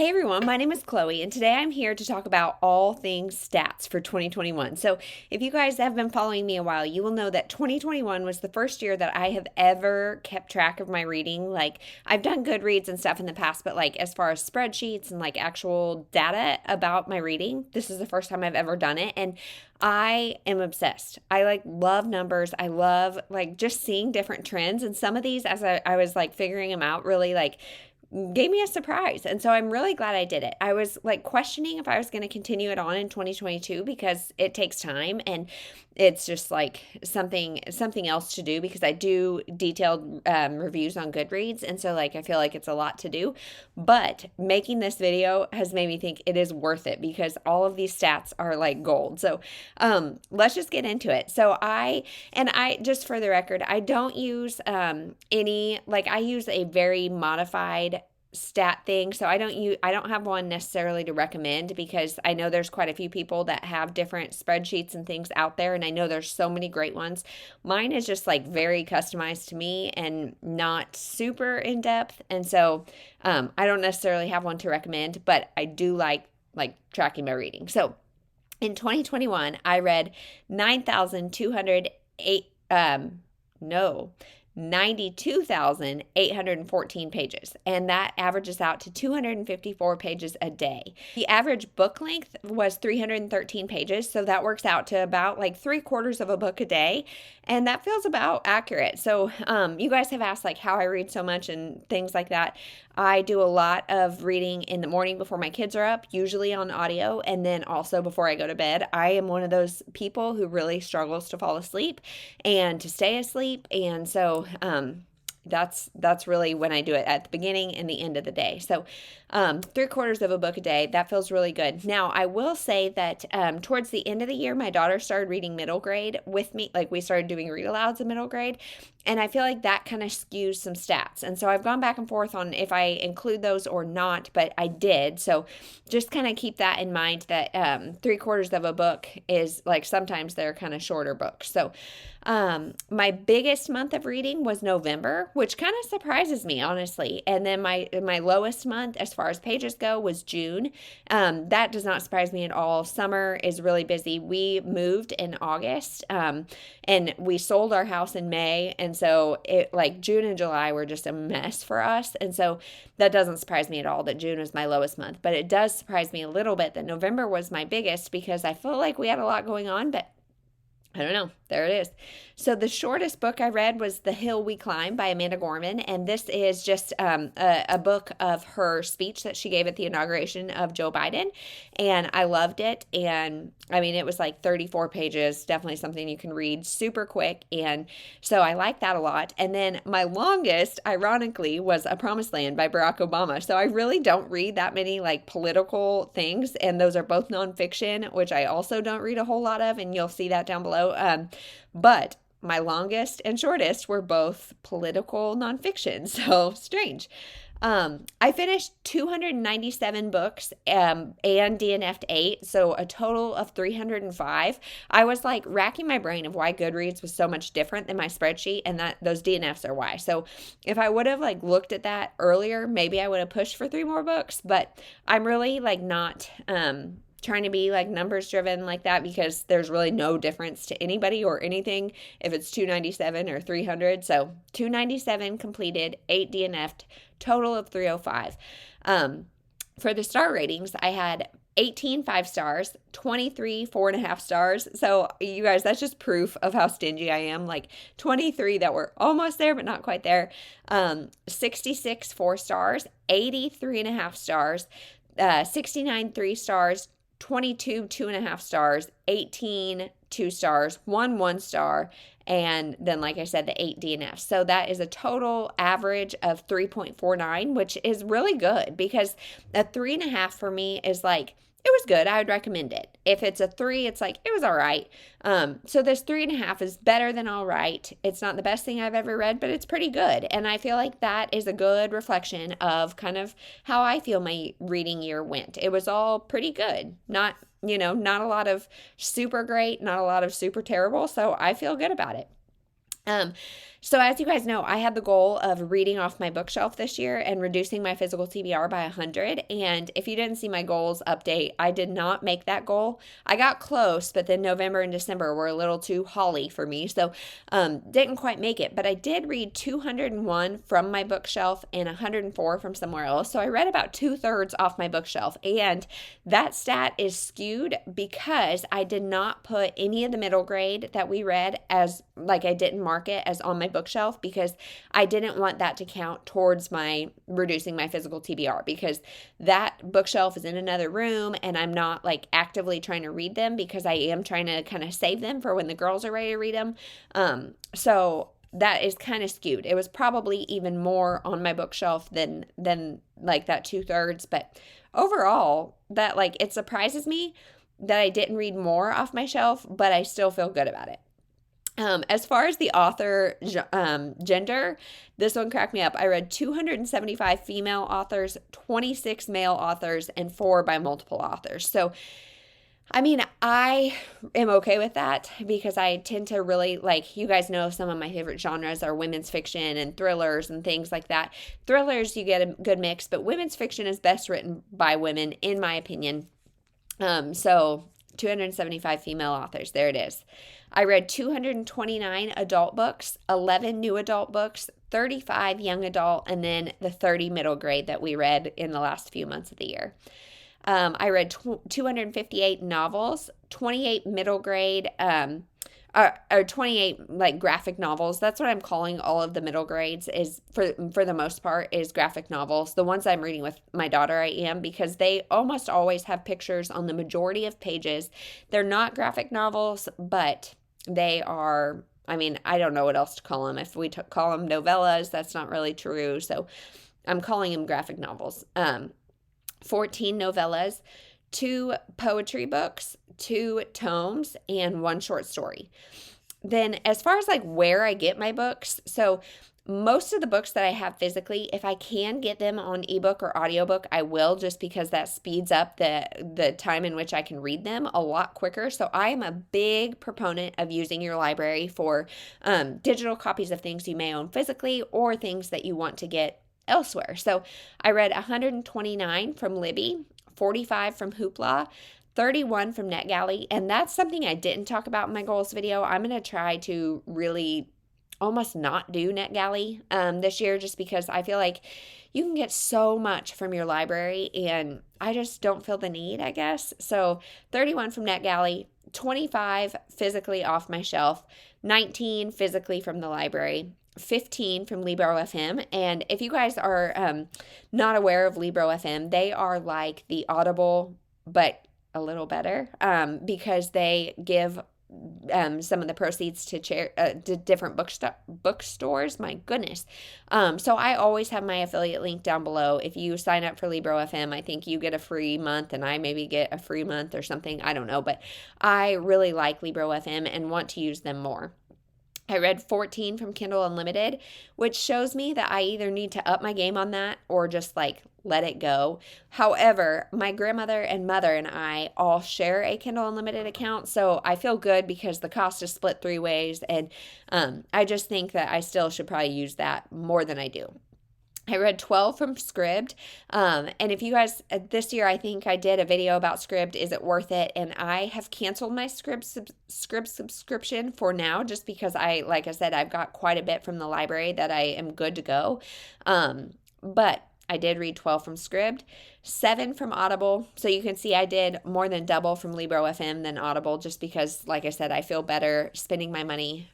Hey everyone, my name is Chloe, and today I'm here to talk about all things stats for 2021. So, if you guys have been following me a while, you will know that 2021 was the first year that I have ever kept track of my reading. Like, I've done Goodreads and stuff in the past, but like as far as spreadsheets and like actual data about my reading, this is the first time I've ever done it. And I am obsessed. I like love numbers. I love like just seeing different trends. And some of these, as I was like figuring them out, really like gave me a surprise. And so I'm really glad I did it. I was like questioning if I was going to continue it on in 2022 because it takes time and it's just like something else to do because I do detailed reviews on Goodreads. And so like I feel like it's a lot to do. But making this video has made me think it is worth it because all of these stats are like gold. So let's just get into it. So I just for the record, I don't use I use a very modified stat thing. So I don't have one necessarily to recommend because I know there's quite a few people that have different spreadsheets and things out there, and I know there's so many great ones. Mine is just like very customized to me and not super in depth, and so I don't necessarily have one to recommend, but I do like tracking my reading. So in 2021, I read 9,208 no 92,814 pages, and that averages out to 254 pages a day. The average book length was 313 pages, so that works out to about like 3/4 of a book a day, and that feels about accurate. So you guys have asked like how I read so much and things like that. I do a lot of reading in the morning before my kids are up, usually on audio, and then also before I go to bed. I am one of those people who really struggles to fall asleep and to stay asleep, and so that's really when I do it, at the beginning and the end of the day. So 3/4 of a book a day, that feels really good. Now, I will say that towards the end of the year, my daughter started reading middle grade with me. Like we started doing read alouds in middle grade. And I feel like that kind of skews some stats. And so I've gone back and forth on if I include those or not, but I did. So just kind of keep that in mind that 3/4 of a book is like sometimes they're kind of shorter books. So my biggest month of reading was November, which kind of surprises me, honestly. And then my lowest month as far as pages go was June. That does not surprise me at all. Summer is really busy. We moved in August and we sold our house in May. And so it like June and July were just a mess for us. And so that doesn't surprise me at all that June was my lowest month. But it does surprise me a little bit that November was my biggest because I feel like we had a lot going on, but I don't know. There it is. So the shortest book I read was The Hill We Climb by Amanda Gorman. And this is just a book of her speech that she gave at the inauguration of Joe Biden. And I loved it. And I mean, it was like 34 pages, definitely something you can read super quick. And so I like that a lot. And then my longest, ironically, was A Promised Land by Barack Obama. So I really don't read that many like political things. And those are both nonfiction, which I also don't read a whole lot of. And you'll see that down below. But my longest and shortest were both political nonfiction. So strange. I finished 297 books and DNF'd 8, so a total of 305. I was like racking my brain of why Goodreads was so much different than my spreadsheet, and that those DNFs are why. So if I would have like looked at that earlier, maybe I would have pushed for 3 more books, but I'm really like not trying to be like numbers driven like that because there's really no difference to anybody or anything if it's 297 or 300. So 297 completed, 8 DNF'd, total of 305. For the star ratings, I had 18 5 stars, 23 4.5 stars. So you guys, that's just proof of how stingy I am. Like 23 that were almost there, but not quite there. 66 4 stars, 80 3.5 stars, 69 3 stars, 22 2.5 stars, 18 2 stars, 1 star, and then like I said, the 8 DNFs. So that is a total average of 3.49, which is really good because a 3.5 for me is like, it was good. I would recommend it. If it's a 3, it's like, it was all right. So this 3.5 is better than all right. It's not the best thing I've ever read, but it's pretty good. And I feel like that is a good reflection of kind of how I feel my reading year went. It was all pretty good. Not a lot of super great, not a lot of super terrible. So I feel good about it. Um, so as you guys know, I had the goal of reading off my bookshelf this year and reducing my physical TBR by 100. And if you didn't see my goals update, I did not make that goal. I got close, but then November and December were a little too holly for me. So didn't quite make it. But I did read 201 from my bookshelf and 104 from somewhere else. So I read about 2/3 off my bookshelf. And that stat is skewed because I did not put any of the middle grade that we read as, like, I didn't mark it as on my bookshelf because I didn't want that to count towards my reducing my physical TBR, because that bookshelf is in another room and I'm not like actively trying to read them because I am trying to kind of save them for when the girls are ready to read them. So that is kind of skewed. It was probably even more on my bookshelf than like that 2/3, but overall that, like, it surprises me that I didn't read more off my shelf, but I still feel good about it. As far as the author gender, this one cracked me up. I read 275 female authors, 26 male authors, and 4 by multiple authors. So, I mean, I am okay with that because I tend to really, like, you guys know some of my favorite genres are women's fiction and thrillers and things like that. Thrillers, you get a good mix, but women's fiction is best written by women, in my opinion. So 275 female authors. There it is. I read 229 adult books, 11 new adult books, 35 young adult, and then the 30 middle grade that we read in the last few months of the year. I read 258 novels, 28 middle grade, or 28 like graphic novels. That's what I'm calling all of the middle grades, is for the most part is graphic novels. The ones I'm reading with my daughter I am, because they almost always have pictures on the majority of pages. They're not graphic novels, but they are, I mean, I don't know what else to call them. If we call them novellas, that's not really true. So I'm calling them graphic novels. 14 novellas, 2 poetry books, 2 tomes, and 1 short story. Then as far as like where I get my books, so most of the books that I have physically, if I can get them on ebook or audiobook, I will, just because that speeds up the time in which I can read them a lot quicker. So I am a big proponent of using your library for digital copies of things you may own physically or things that you want to get elsewhere. So I read 129 from Libby, 45 from Hoopla, 31 from NetGalley, and that's something I didn't talk about in my goals video. I'm going to try to really almost not do NetGalley this year, just because I feel like you can get so much from your library and I just don't feel the need, I guess. So 31 from NetGalley, 25 physically off my shelf, 19 physically from the library, 15 from Libro FM. And if you guys are not aware of Libro FM, they are like the Audible, but a little better, because they give some of the proceeds to different bookstores. My goodness. So I always have my affiliate link down below. If you sign up for Libro FM, I think you get a free month and I maybe get a free month or something. I don't know, but I really like Libro FM and want to use them more. I read 14 from Kindle Unlimited, which shows me that I either need to up my game on that or just like let it go. However, my grandmother and mother and I all share a Kindle Unlimited account, so I feel good because the cost is split 3 ways, and I just think that I still should probably use that more than I do. I read 12 from Scribd, and if you guys, this year I think I did a video about Scribd, is it worth it? And I have canceled my Scribd subscription for now, just because like I said, I've got quite a bit from the library that I am good to go, but I did read 12 from Scribd, 7 from Audible. So you can see I did more than double from Libro FM than Audible, just because, like I said, I feel better spending my money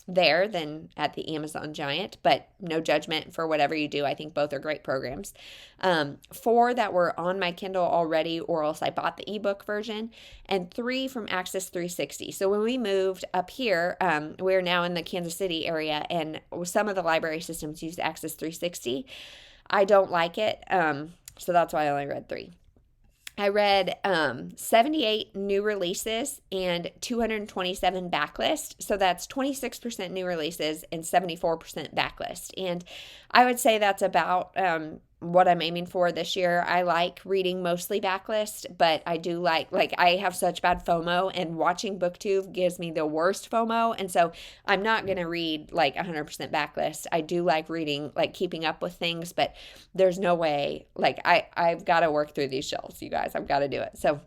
there than at the Amazon giant, but no judgment for whatever you do. I think both are great programs. 4 that were on my Kindle already, or else I bought the ebook version, and 3 from Access 360. So when we moved up here, we're now in the Kansas City area, and some of the library systems use Access 360. I don't like it, so that's why I only read 3. I read 78 new releases and 227 backlist. So that's 26% new releases and 74% backlist. And I would say that's about what I'm aiming for this year. I like reading mostly backlist, but I do like I have such bad FOMO, and watching booktube gives me the worst FOMO. And so I'm not going to read like 100% backlist. I do like reading, like keeping up with things, but there's no way, like I've got to work through these shelves, you guys. I've got to do it. So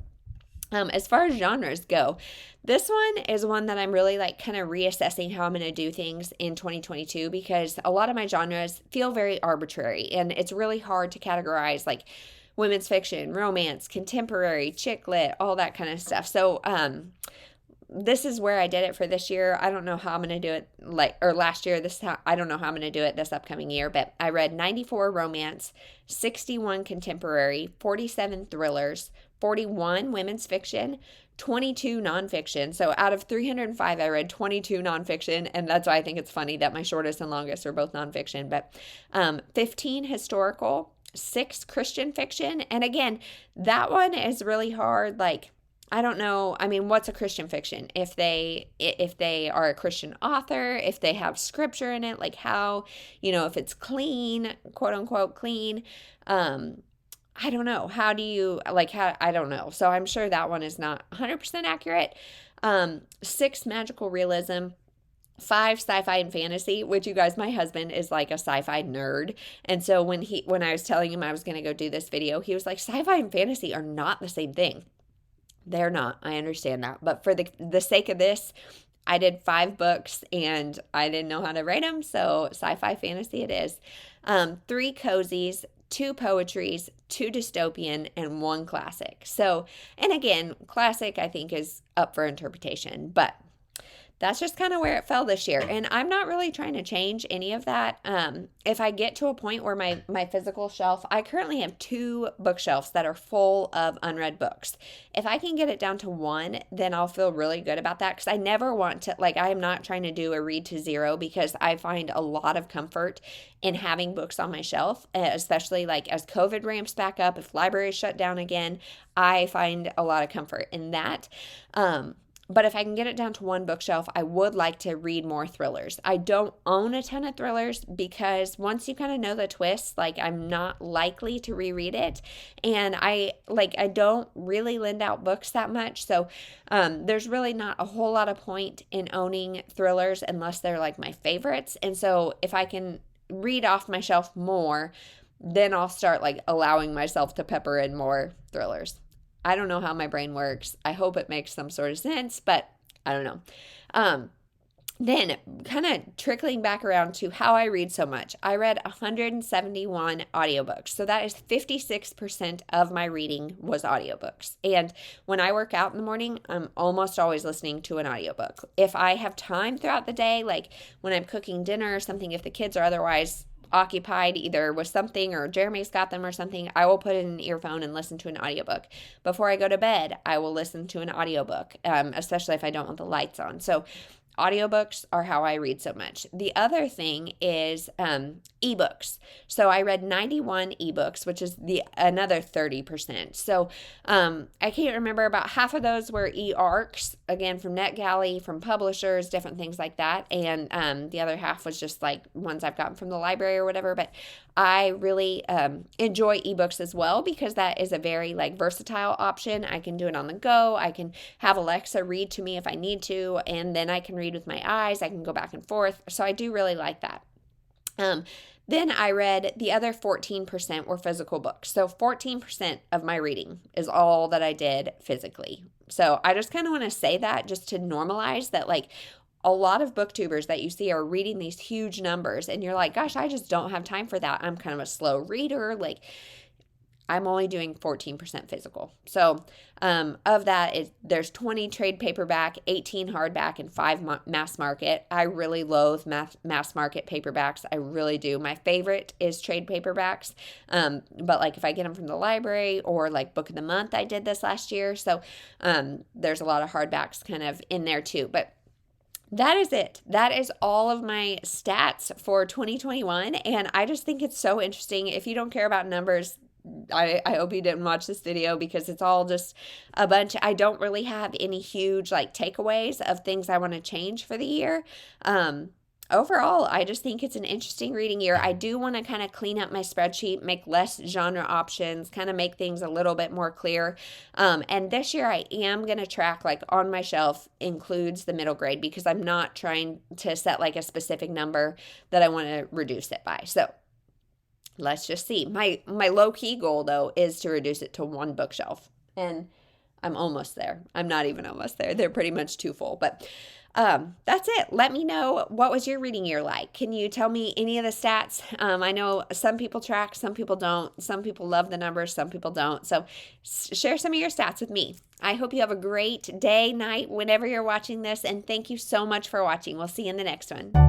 as far as genres go, this one is one that I'm really like kind of reassessing how I'm going to do things in 2022, because a lot of my genres feel very arbitrary, and it's really hard to categorize like women's fiction, romance, contemporary, chick lit, all that kind of stuff. So this is where I did it for this year. I don't know how I'm going to do it last year. I don't know how I'm going to do it this upcoming year, but I read 94 romance, 61 contemporary, 47 thrillers, 41 women's fiction, 22 nonfiction. So out of 305, I read 22 nonfiction, and that's why I think it's funny that my shortest and longest are both nonfiction. But 15 historical, 6 Christian fiction. And again, that one is really hard. Like, I don't know. I mean, what's a Christian fiction? If they are a Christian author, if they have scripture in it, like how, if it's clean, quote unquote clean. I don't know. How do you, I don't know. So I'm sure that one is not 100% accurate. 6 magical realism, 5 sci-fi and fantasy, which, you guys, my husband is like a sci-fi nerd. And so when I was telling him I was going to go do this video, he was like, sci-fi and fantasy are not the same thing. They're not. I understand that. But for the sake of this, I did 5 books and I didn't know how to write them. So sci-fi fantasy it is. 3 cozies, 2 poetries, 2 dystopian, and 1 classic. So, and again, classic I think is up for interpretation, but that's just kind of where it fell this year. And I'm not really trying to change any of that. If I get to a point where my physical shelf, I currently have 2 bookshelves that are full of unread books. If I can get it down to 1, then I'll feel really good about that, because I never want to, I am not trying to do a read to zero, because I find a lot of comfort in having books on my shelf, especially as COVID ramps back up, if libraries shut down again, I find a lot of comfort in that. But if I can get it down to 1 bookshelf, I would like to read more thrillers. I don't own a ton of thrillers, because once you kind of know the twists, I'm not likely to reread it. And I don't really lend out books that much. So there's really not a whole lot of point in owning thrillers unless they're my favorites. And so if I can read off my shelf more, then I'll start allowing myself to pepper in more thrillers. I don't know how my brain works. I hope it makes some sort of sense, but I don't know. Then kind of trickling back around to how I read so much. I read 171 audiobooks. So that is 56% of my reading was audiobooks. And when I work out in the morning, I'm almost always listening to an audiobook. If I have time throughout the day, when I'm cooking dinner or something, if the kids are otherwise occupied either with something or Jeremy's got them or something, I will put in an earphone and listen to an audiobook. Before I go to bed, I will listen to an audiobook, especially if I don't want the lights on. So audiobooks are how I read so much. The other thing is ebooks. So I read 91 ebooks, which is another 30%. So I can't remember, about half of those were e-arcs, again, from NetGalley, from publishers, different things like that. And the other half was just ones I've gotten from the library or whatever. But I really enjoy ebooks as well, because that is a very versatile option. I can do it on the go. I can have Alexa read to me if I need to, and then I can read with my eyes. I can go back and forth. So I do really like that. Then I read the other 14% were physical books. So 14% of my reading is all that I did physically. So I just kind of want to say that, just to normalize that, a lot of booktubers that you see are reading these huge numbers, and you're like, gosh, I just don't have time for that. I'm kind of a slow reader. I'm only doing 14% physical. So of that, there's 20 trade paperback, 18 hardback, and 5 mass market. I really loathe mass market paperbacks. I really do. My favorite is trade paperbacks. But if I get them from the library, or book of the month, I did this last year. So there's a lot of hardbacks kind of in there too. But that is it. That is all of my stats for 2021. And I just think it's so interesting. If you don't care about numbers, I hope you didn't watch this video, because it's all just a bunch. I don't really have any huge takeaways of things I want to change for the year. overall, I just think it's an interesting reading year. I do want to kind of clean up my spreadsheet, make less genre options, kind of make things a little bit more clear. And this year I am going to track, like, on my shelf includes the middle grade, because I'm not trying to set like a specific number that I want to reduce it by. So let's just see. My low key goal though is to reduce it to one bookshelf. And I'm almost there. I'm not even almost there. They're pretty much too full. But that's it. Let me know, what was your reading year like? Can you tell me any of the stats? I know some people track, some people don't. Some people love the numbers, some people don't. So share some of your stats with me. I hope you have a great day, night, whenever you're watching this. And thank you so much for watching. We'll see you in the next one.